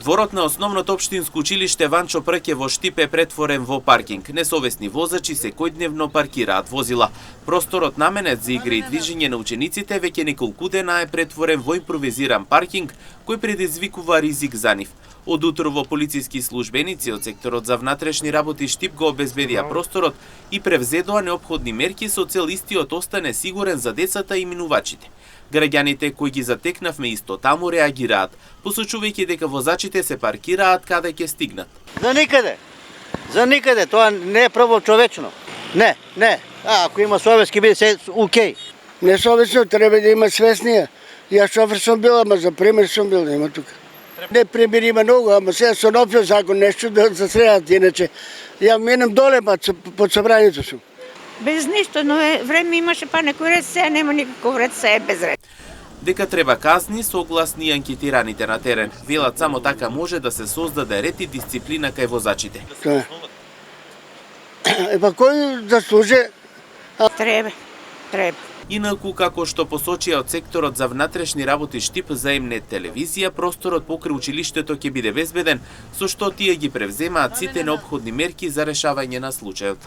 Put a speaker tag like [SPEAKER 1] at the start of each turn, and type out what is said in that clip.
[SPEAKER 1] Дворот на основното општинско училиште Ванчо Прке во Штип е претворен во паркинг. Несовесни возачи секојдневно паркираат возила. Просторот наменет за игри и движење на учениците веќе неколку дена е претворен во импровизиран паркинг кој предизвикува ризик за нив. Од утрово полициски службеници од секторот за внатрешни работи Штип го обезбедија просторот и превзедоа неопходни мерки со цел истиот остане сигурен за децата и минувачите. Граѓаните кои ги затекнавме исто таму реагираат, посочувајќи дека возачите се паркираат каде ќе стигнат.
[SPEAKER 2] За никаде, тоа не е право човечно. Не. Ако има советски биде се окей.
[SPEAKER 3] Несовесно треба да има свеснија. Јас шофер сум бил, ама за пример сум бил, нема тука. Не пример има многу, ама сега со новиот закон нешто да се средат, иначе ја минам доле под собранието сум.
[SPEAKER 4] Без ништо, но време имаше па некој ред, сега нема никаков ред, сега е без ред.
[SPEAKER 1] Дека треба казни согласни анкетираните на терен. Велат само така може да се создаде ред и дисциплина кај возачите.
[SPEAKER 3] Па кој заслужи?
[SPEAKER 4] Треба.
[SPEAKER 1] Инаку, како што посочија од секторот за внатрешни работи Штип за М-нет телевизија, просторот покрај училиштето ќе биде безбеден, со што тие ги превземаат сите неопходни мерки за решавање на случајот.